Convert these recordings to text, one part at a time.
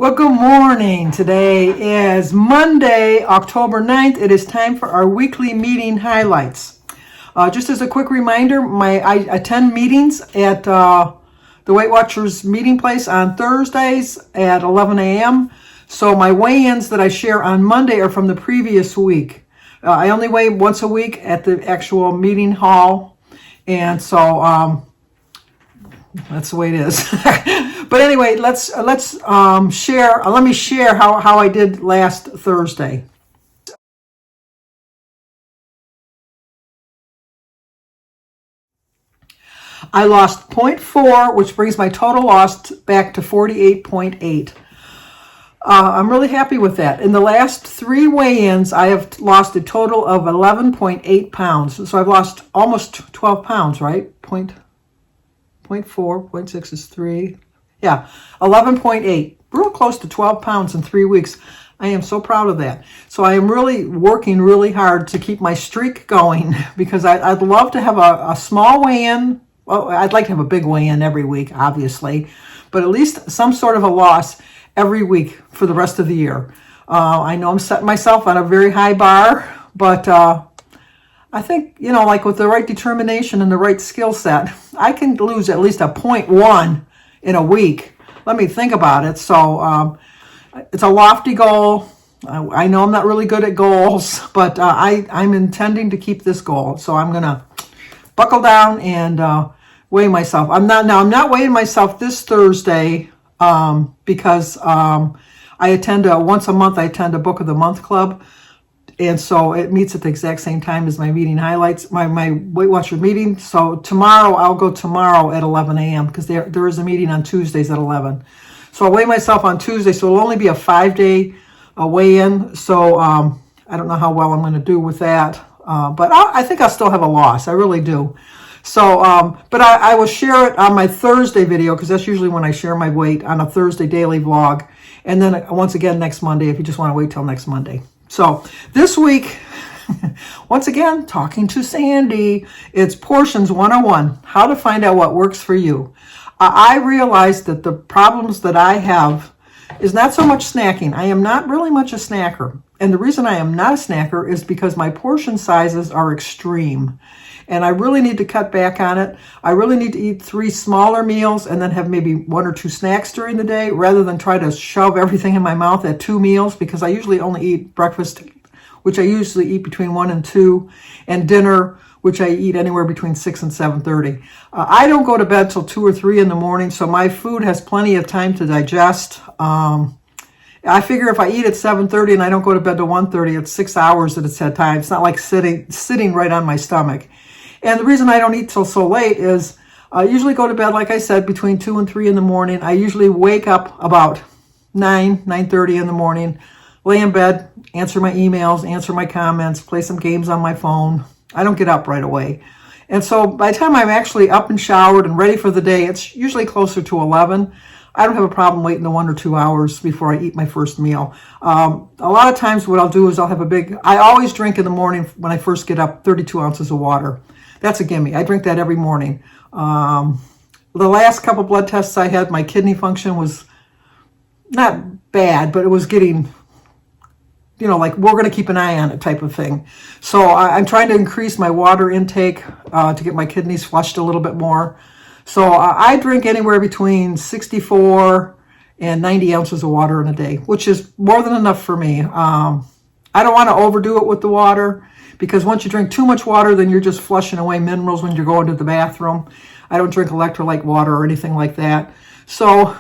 Well, good morning. Today is Monday, October 9th. It is time for our weekly meeting highlights. Just as a quick reminder, I attend meetings at the Weight Watchers meeting place on Thursdays at 11 a.m. So my weigh-ins that I share on Monday are from the previous week. I only weigh once a week at the actual meeting hall, and so that's the way it is. But anyway, let's share. Let me share how I did last Thursday. I lost 0.4, which brings my total loss back to 48.8. I'm really happy with that. In the last 3 weigh-ins, I have lost a total of 11.8 pounds. So I've lost almost 12 pounds, right? 0.4, 0.6 is 3. Yeah, 11.8. Real close to 12 pounds in 3 weeks. I am so proud of that. So I am really working really hard to keep my streak going because I'd love to have a small weigh-in. Well, I'd like to have a big weigh-in every week, obviously, but at least some sort of a loss every week for the rest of the year. I know I'm setting myself on a very high bar, but I think, like with the right determination and the right skill set, I can lose at least a 0.1 in a week. Let me think about it. So it's a lofty goal. I know I'm not really good at goals, but I'm intending to keep this goal. So I'm going to buckle down and weigh myself. I'm not weighing myself this Thursday because I attend once a month. I attend a Book of the Month club. And so it meets at the exact same time as my meeting highlights, my Weight Watcher meeting. So tomorrow, I'll go tomorrow at 11 a.m. because there is a meeting on Tuesdays at 11. So I'll weigh myself on Tuesday. So it'll only be a 5-day weigh-in. So I don't know how well I'm going to do with that. But I think I'll still have a loss. I really do. So, but I will share it on my Thursday video because that's usually when I share my weight on a Thursday daily vlog. And then once again next Monday if you just want to wait till next Monday. So this week, once again, talking to Sandy, it's Portions 101, how to find out what works for you. I realized that the problems that I have is not so much snacking. I am not really much a snacker. And the reason I am not a snacker is because my portion sizes are extreme. And I really need to cut back on it. I really need to eat 3 smaller meals and then have maybe 1 or 2 snacks during the day rather than try to shove everything in my mouth at 2 meals because I usually only eat breakfast, which I usually eat between 1 and 2, and dinner, which I eat anywhere between 6 and 7:30. I don't go to bed till 2 or 3 in the morning, so my food has plenty of time to digest. I figure if I eat at 7:30 and I don't go to bed till 1:30, it's 6 hours that it's had time. It's not like sitting right on my stomach. And the reason I don't eat till so late is I usually go to bed, like I said, between 2 and 3 in the morning. I usually wake up about 9:30 in the morning, lay in bed, answer my emails, answer my comments, play some games on my phone. I don't get up right away. And so by the time I'm actually up and showered and ready for the day, it's usually closer to 11. I don't have a problem waiting the 1 or 2 hours before I eat my first meal. A lot of times what I'll do is I always drink in the morning when I first get up 32 ounces of water. That's a gimme. I drink that every morning. The last couple blood tests I had, my kidney function was not bad, but it was getting, like we're going to keep an eye on it type of thing. So I'm trying to increase my water intake to get my kidneys flushed a little bit more. So I drink anywhere between 64 and 90 ounces of water in a day, which is more than enough for me. I don't want to overdo it with the water because once you drink too much water, then you're just flushing away minerals when you're going to the bathroom. I don't drink electrolyte water or anything like that. So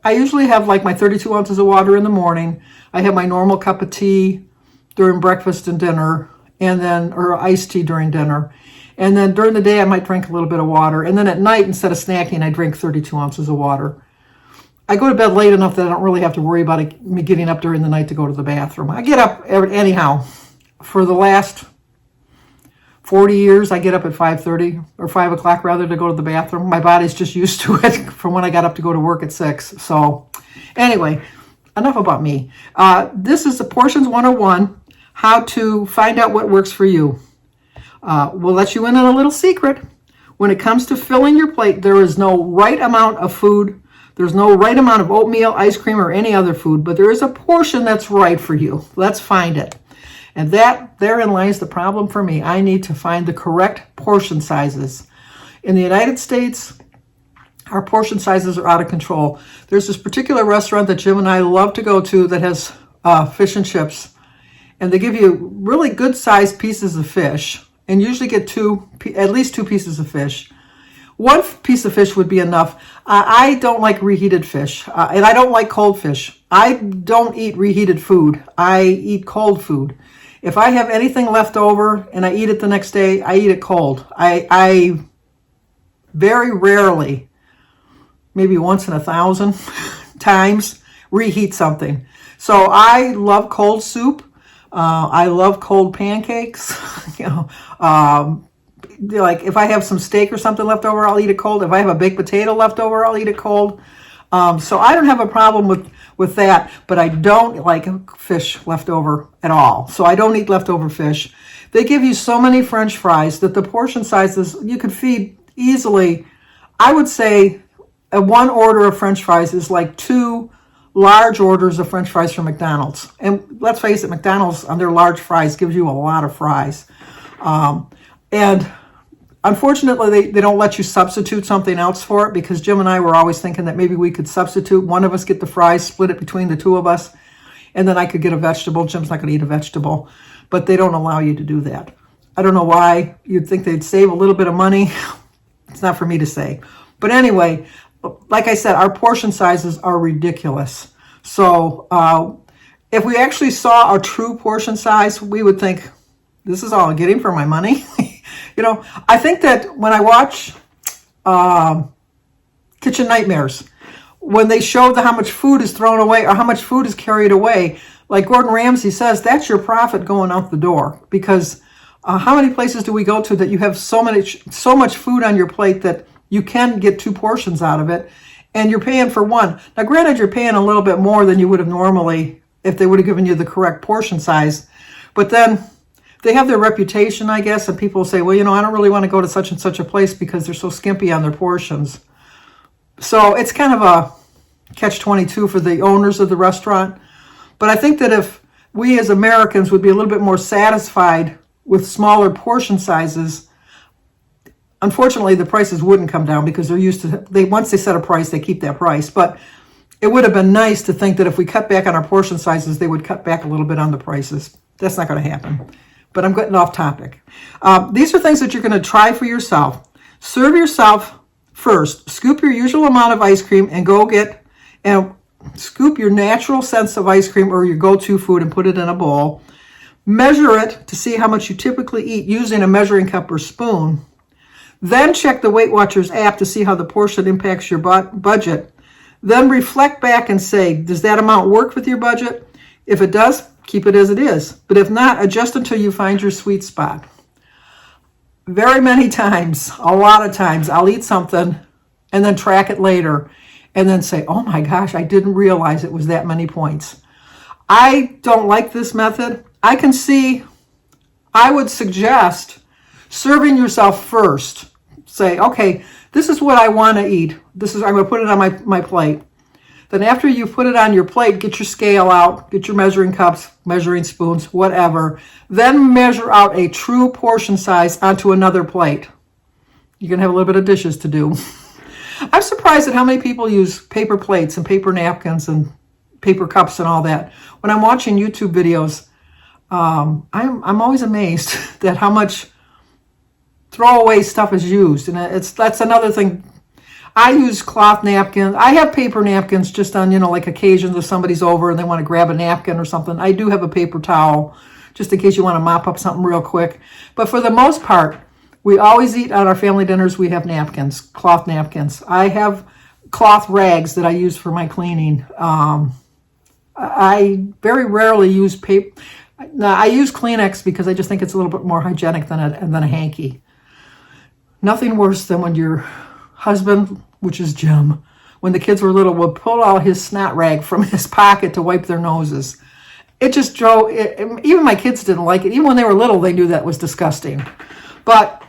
I usually have like my 32 ounces of water in the morning. I have my normal cup of tea during breakfast and dinner, or iced tea during dinner. And then during the day, I might drink a little bit of water. And then at night, instead of snacking, I drink 32 ounces of water. I go to bed late enough that I don't really have to worry about me getting up during the night to go to the bathroom. I get up anyhow. For the last 40 years, I get up at 5:30 or 5 o'clock rather to go to the bathroom. My body's just used to it from when I got up to go to work at 6. So anyway, enough about me. This is the Portions 101, how to find out what works for you. We'll let you in on a little secret. When it comes to filling your plate, there is no right amount of food There's no right amount of oatmeal, ice cream, or any other food, but there is a portion that's right for you. Let's find it. And therein lies the problem for me. I need to find the correct portion sizes. In the United States, our portion sizes are out of control. There's this particular restaurant that Jim and I love to go to that has fish and chips. And they give you really good sized pieces of fish, and usually get at least two pieces of fish. One piece of fish would be enough. I don't like reheated fish, and I don't like cold fish. I don't eat reheated food. I eat cold food. If I have anything left over and I eat it the next day, I eat it cold. I very rarely, maybe once in 1,000 times, reheat something. So I love cold soup. I love cold pancakes. Like if I have some steak or something left over, I'll eat it cold. If I have a baked potato left over, I'll eat it cold. So I don't have a problem with that, but I don't like fish left over at all. So I don't eat leftover fish. They give you so many French fries that the portion sizes, you could feed easily. I would say one order of French fries is like 2 large orders of French fries from McDonald's. And let's face it, McDonald's on their large fries gives you a lot of fries. And unfortunately, they don't let you substitute something else for it, because Jim and I were always thinking that maybe we could substitute. One of us get the fries, split it between the two of us, and then I could get a vegetable. Jim's not going to eat a vegetable, but they don't allow you to do that. I don't know why. You'd think they'd save a little bit of money. It's not for me to say. But anyway, like I said, our portion sizes are ridiculous. So if we actually saw a true portion size, we would think, this is all I'm getting for my money. I think that when I watch Kitchen Nightmares, when they show how much food is thrown away or how much food is carried away, like Gordon Ramsay says, that's your profit going out the door. Because how many places do we go to that you have so much food on your plate that you can get 2 portions out of it, and you're paying for one? Now, granted, you're paying a little bit more than you would have normally if they would have given you the correct portion size. But then they have their reputation, I guess, and people say, well, I don't really want to go to such and such a place because they're so skimpy on their portions. So it's kind of a catch-22 for the owners of the restaurant. But I think that if we as Americans would be a little bit more satisfied with smaller portion sizes, unfortunately, the prices wouldn't come down, because they're used to, once they set a price, they keep that price. But it would have been nice to think that if we cut back on our portion sizes, they would cut back a little bit on the prices. That's not going to happen. But I'm getting off topic. These are things that you're going to try for yourself. Serve yourself first. Scoop your usual amount of ice cream and scoop your natural sense of ice cream or your go-to food and put it in a bowl. Measure it to see how much you typically eat using a measuring cup or spoon. Then check the Weight Watchers app to see how the portion impacts your budget. Then reflect back and say, does that amount work with your budget? If it does, keep it as it is. But if not, adjust until you find your sweet spot. Very many times, a lot of times, I'll eat something and then track it later and then say, oh my gosh, I didn't realize it was that many points. I don't like this method. I would suggest serving yourself first. Say, okay, this is what I want to eat. I'm going to put it on my plate. Then after you put it on your plate, get your scale out, get your measuring cups, measuring spoons, whatever. Then measure out a true portion size onto another plate. You're going to have a little bit of dishes to do. I'm surprised at how many people use paper plates and paper napkins and paper cups and all that. When I'm watching YouTube videos, I'm always amazed at how much throwaway stuff is used. And that's another thing. I use cloth napkins. I have paper napkins just on, like occasions if somebody's over and they want to grab a napkin or something. I do have a paper towel just in case you want to mop up something real quick. But for the most part, we always eat at our family dinners. We have napkins, cloth napkins. I have cloth rags that I use for my cleaning. I very rarely use paper. Now, I use Kleenex because I just think it's a little bit more hygienic than a hanky. Nothing worse than when your husband, which is Jim, when the kids were little, would pull out his snot rag from his pocket to wipe their noses. It just drove, even my kids didn't like it. Even when they were little, they knew that was disgusting. But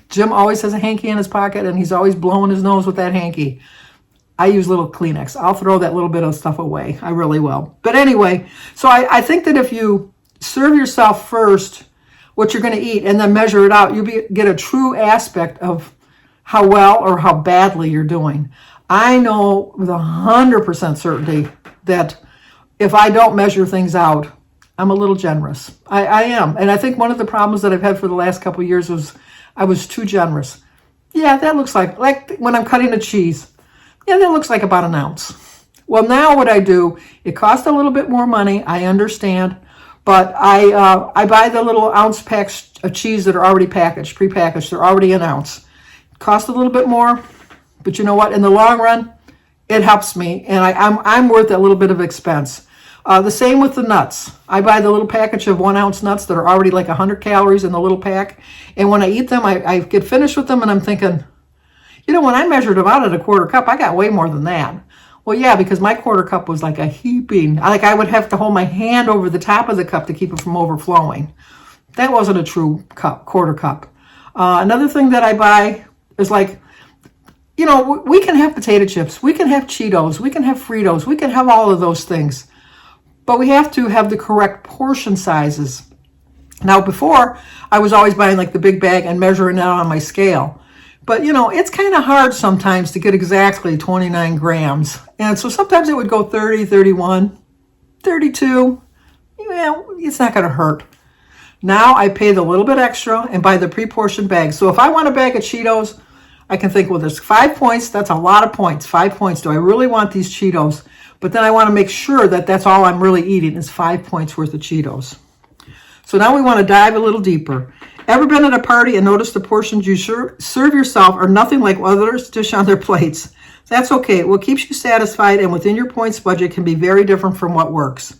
Jim always has a hanky in his pocket, and he's always blowing his nose with that hanky. I use little Kleenex. I'll throw that little bit of stuff away. I really will. But anyway, so I think that if you serve yourself first what you're going to eat and then measure it out, you get a true aspect of how well or how badly you're doing. I know with 100% certainty that if I don't measure things out, I'm a little generous. I am. And I think one of the problems that I've had for the last couple of years was I was too generous. Yeah, that looks like when I'm cutting a cheese. Yeah, that looks like about an ounce. Well, now what I do, it costs a little bit more money, I understand, but I buy the little ounce packs of cheese that are already packaged, prepackaged. They're already an ounce. Cost a little bit more, but you know what? In the long run, it helps me, and I'm worth a little bit of expense. The same with the nuts. I buy the little package of 1 ounce nuts that are already like 100 calories in the little pack, and when I eat them, I get finished with them, and I'm thinking, you know, when I measured them out at a quarter cup, I got way more than that. Well, yeah, because my quarter cup was like a heaping. Like I would have to hold my hand over the top of the cup to keep it from overflowing. That wasn't a true cup, quarter cup. Another thing that I buy is like, you know, we can have potato chips, we can have Cheetos, we can have Fritos, we can have all of those things. But we have to have the correct portion sizes. Now, before, I was always buying like the big bag and measuring it on my scale. But, you know, it's kind of hard sometimes to get exactly 29 grams. And so sometimes it would go 30, 31, 32. Yeah, it's not going to hurt. Now I pay the little bit extra and buy the pre-portioned bag. So if I want a bag of Cheetos, I can think, well, there's 5 points. That's a lot of points. 5 points. Do I really want these Cheetos? But then I want to make sure that that's all I'm really eating is 5 points worth of Cheetos. So now we want to dive a little deeper. Ever been at a party and noticed the portions you serve yourself are nothing like others dish on their plates? That's okay. What keeps you satisfied and within your points budget can be very different from what works.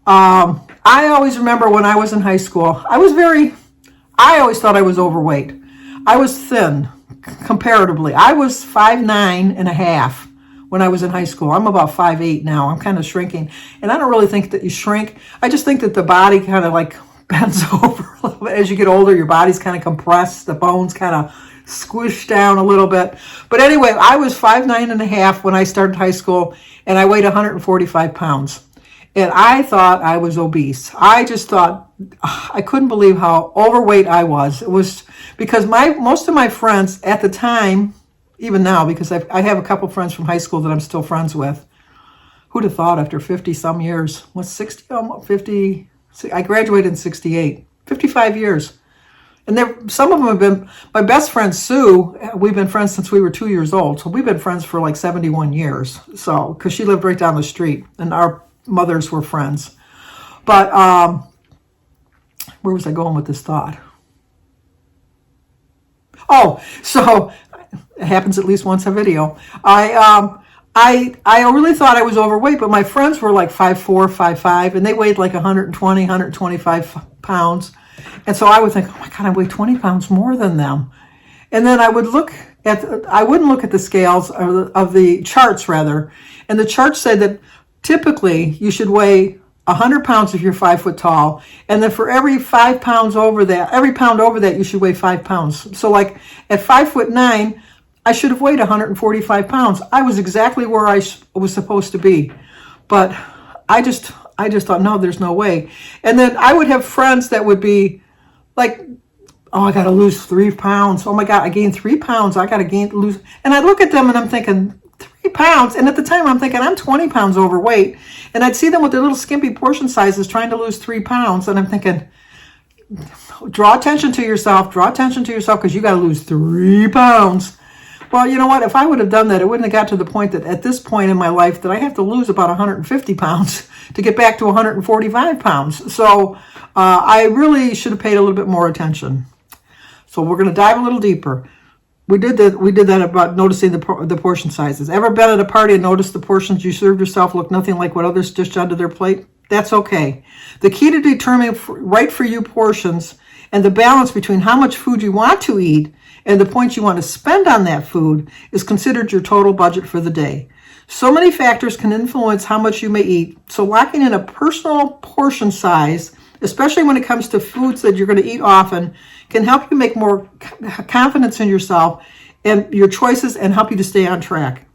I always remember when I was in high school, I always thought I was overweight. I was thin comparatively. I was 5'9.5" when I was in high school. I'm about 5'8" now. I'm kind of shrinking. And I don't really think that you shrink. I just think that the body kind of like bends over a little bit. As you get older, your body's kind of compressed. The bones kind of squish down a little bit. But anyway, I was 5'9.5" when I started high school, and I weighed 145 pounds. And I thought I was obese. I just thought, I couldn't believe how overweight I was. It was because most of my friends at the time, even now, because I have a couple friends from high school that I'm still friends with. Who'd have thought after 50 some years? What's 60, 50? I graduated in 68. 55 years. And some of them have been, my best friend Sue, we've been friends since we were 2 years old. So we've been friends for like 71 years. So, because she lived right down the street and our mothers were friends. But where was I going with this thought? Oh, so it happens at least once a video. I really thought I was overweight, but my friends were like 5'4", 5'5", and they weighed like 120, 125 pounds. And so I would think, oh my God, I weigh 20 pounds more than them. And then I wouldn't look at the scales of the charts rather. And the charts said that typically you should weigh 100 pounds if you're 5 foot tall. And then for every 5 pounds over that, every pound over that, you should weigh 5 pounds. So like at 5'9", I should have weighed 145 pounds. I was exactly where I was supposed to be. But I just thought, no, there's no way. And then I would have friends that would be like, oh, I got to lose 3 pounds. Oh my God, I gained 3 pounds. I got to lose. And I look at them and I'm thinking, 3 pounds. And at the time I'm thinking, I'm 20 pounds overweight. And I'd see them with their little skimpy portion sizes trying to lose 3 pounds. And I'm thinking, draw attention to yourself because you got to lose 3 pounds. Well, you know what? If I would have done that, it wouldn't have got to the point that at this point in my life that I have to lose about 150 pounds to get back to 145 pounds. So I really should have paid a little bit more attention. So we're going to dive a little deeper. We did that about noticing the portion sizes. Ever been at a party and noticed the portions you served yourself look nothing like what others dished onto their plate? That's okay. The key to determining right for you portions and the balance between how much food you want to eat and the points you want to spend on that food is considered your total budget for the day. So many factors can influence how much you may eat, so locking in a personal portion size, especially when it comes to foods that you're going to eat often, can help you make more confidence in yourself and your choices and help you to stay on track.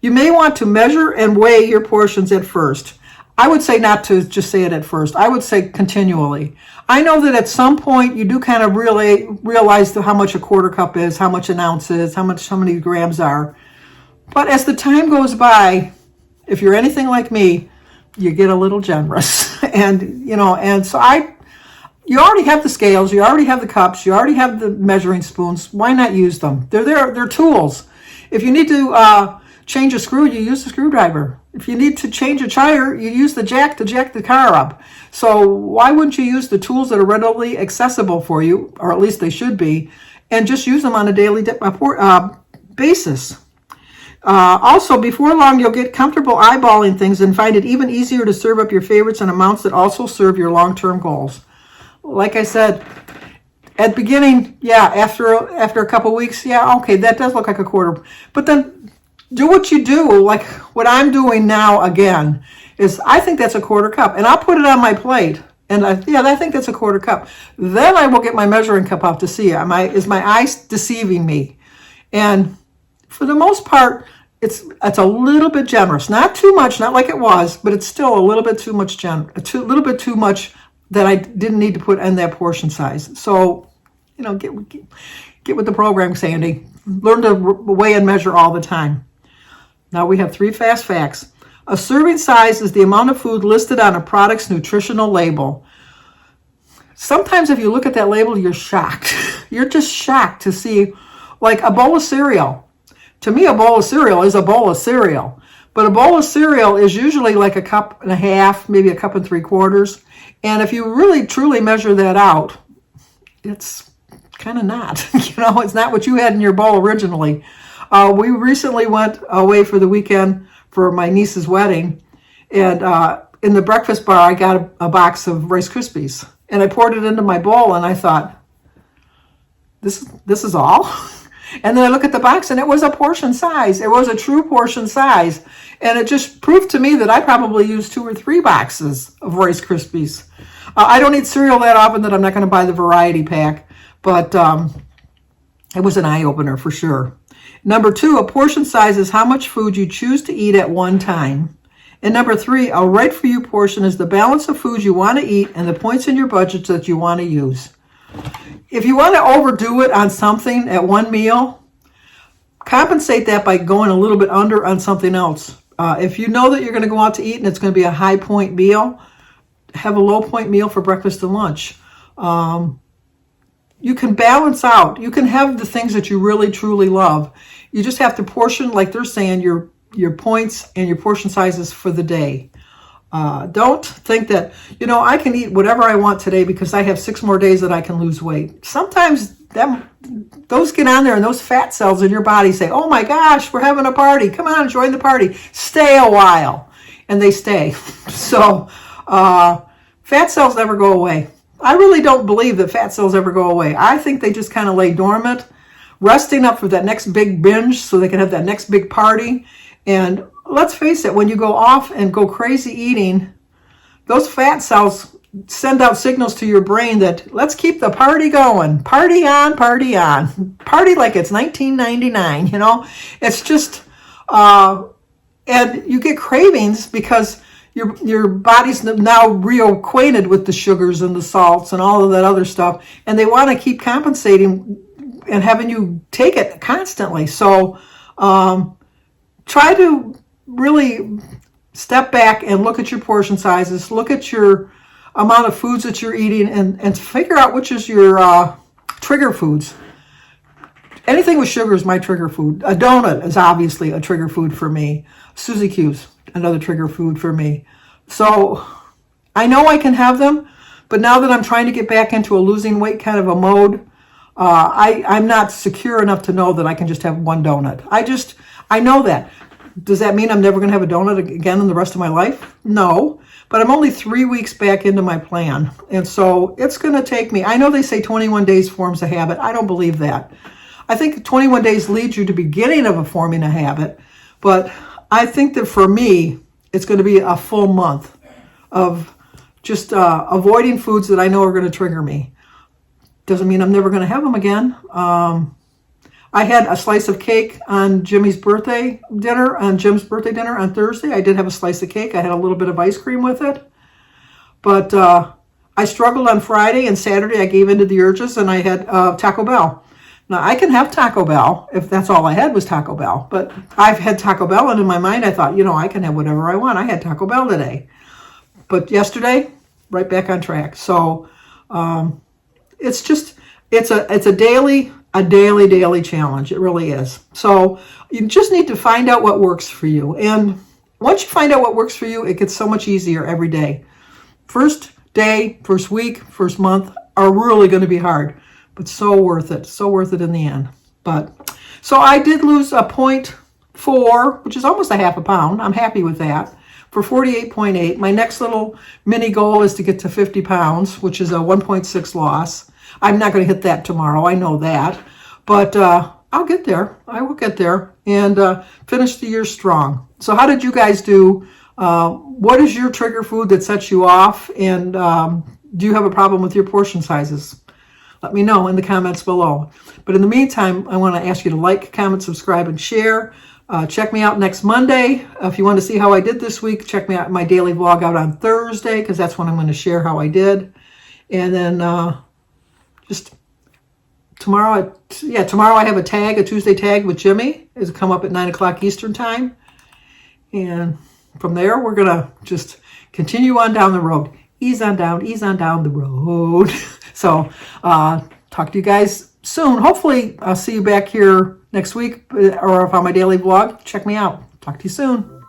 You may want to measure and weigh your portions at first. I would say not to just say it at first. I would say continually. I know that at some point you do kind of realize how much a quarter cup is, how much an ounce is, how many grams are. But as the time goes by, if you're anything like me, you get a little generous. And so you already have the scales, you already have the cups, you already have the measuring spoons. Why not use them? They're tools. If you need to change a screw, you use the screwdriver. If you need to change a tire, you use the jack to jack the car up. So why wouldn't you use the tools that are readily accessible for you, or at least they should be, and just use them on a daily basis? Also, before long, you'll get comfortable eyeballing things and find it even easier to serve up your favorites in amounts that also serve your long-term goals. Like I said, at the beginning, after a couple weeks, okay, that does look like a quarter. But then do what you do, like what I'm doing now again, is I think that's a quarter cup. And I'll put it on my plate. And I think that's a quarter cup. Then I will get my measuring cup out to see, is my eyes deceiving me? And for the most part, it's a little bit generous. Not too much, not like it was, but it's still a little bit too much that I didn't need to put in that portion size. So, get with the program, Sandy. Learn to weigh and measure all the time. Now we have 3 fast facts. A serving size is the amount of food listed on a product's nutritional label. Sometimes if you look at that label, you're shocked. You're just shocked to see, like a bowl of cereal. To me, a bowl of cereal is a bowl of cereal. But a bowl of cereal is usually like a cup and a half, maybe a cup and 3/4. And if you really truly measure that out, it's kind of not. It's not what you had in your bowl originally. We recently went away for the weekend for my niece's wedding. And in the breakfast bar, I got a box of Rice Krispies. And I poured it into my bowl, and I thought, this is all? And then I look at the box, and it was a portion size. It was a true portion size. And it just proved to me that I probably used 2 or 3 boxes of Rice Krispies. I don't eat cereal that often that I'm not going to buy the variety pack. But it was an eye-opener for sure. Number 2, a portion size is how much food you choose to eat at one time. And number 3, a right for you portion is the balance of foods you want to eat and the points in your budget that you want to use. If you want to overdo it on something at one meal, compensate that by going a little bit under on something else. If you know that you're going to go out to eat and it's going to be a high point meal, have a low point meal for breakfast and lunch. You can balance out. You can have the things that you really, truly love. You just have to portion, like they're saying, your points and your portion sizes for the day. Don't think that, I can eat whatever I want today because I have 6 more days that I can lose weight. Sometimes those get on there and those fat cells in your body say, oh my gosh, we're having a party. Come on, join the party. Stay a while. And they stay. So fat cells never go away. I really don't believe that fat cells ever go away. I think they just kind of lay dormant, resting up for that next big binge so they can have that next big party. And let's face it, when you go off and go crazy eating, those fat cells send out signals to your brain that let's keep the party going. Party on, party on. Party like it's 1999, It's just, and you get cravings because your body's now reacquainted with the sugars and the salts and all of that other stuff, and they want to keep compensating and having you take it constantly. So try to really step back and look at your portion sizes, look at your amount of foods that you're eating, and figure out which is your trigger foods. Anything with sugar is my trigger food. A donut is obviously a trigger food for me. Suzy Q's, another trigger food for me. So I know I can have them, but now that I'm trying to get back into a losing weight kind of a mode, I'm not secure enough to know that I can just have one donut. I know that. Does that mean I'm never going to have a donut again in the rest of my life? No, but I'm only 3 weeks back into my plan. And so it's going to take me, I know they say 21 days forms a habit. I don't believe that. I think 21 days leads you to the beginning of forming a habit, but I think that for me, it's going to be a full month of just avoiding foods that I know are going to trigger me. Doesn't mean I'm never going to have them again. I had a slice of cake on Jim's birthday dinner on Thursday. I did have a slice of cake. I had a little bit of ice cream with it. But I struggled on Friday and Saturday. I gave in to the urges and I had Taco Bell. Now, I can have Taco Bell if that's all I had was Taco Bell. But I've had Taco Bell, and in my mind I thought, I can have whatever I want. I had Taco Bell today. But yesterday, right back on track. So it's a daily challenge. It really is. So you just need to find out what works for you. And once you find out what works for you, it gets so much easier every day. First day, first week, first month are really going to be hard, but so worth it in the end. So I did lose a 0.4, which is almost a half a pound. I'm happy with that. For 48.8, my next little mini goal is to get to 50 pounds, which is a 1.6 loss. I'm not going to hit that tomorrow. I know that. But I'll get there. I will get there and finish the year strong. So how did you guys do? What is your trigger food that sets you off? And do you have a problem with your portion sizes? Let me know in the comments below. But in the meantime, I want to ask you to like, comment, subscribe, and share. Check me out next Monday. If you want to see how I did this week, check me out my daily vlog out on Thursday, because that's when I'm going to share how I did. And then just tomorrow I have a Tuesday tag with Jimmy. It'll come up at 9 o'clock Eastern time. And from there, we're going to just continue on down the road. Ease on down the road. So talk to you guys soon. Hopefully, I'll see you back here next week, or if on my daily vlog, check me out. Talk to you soon.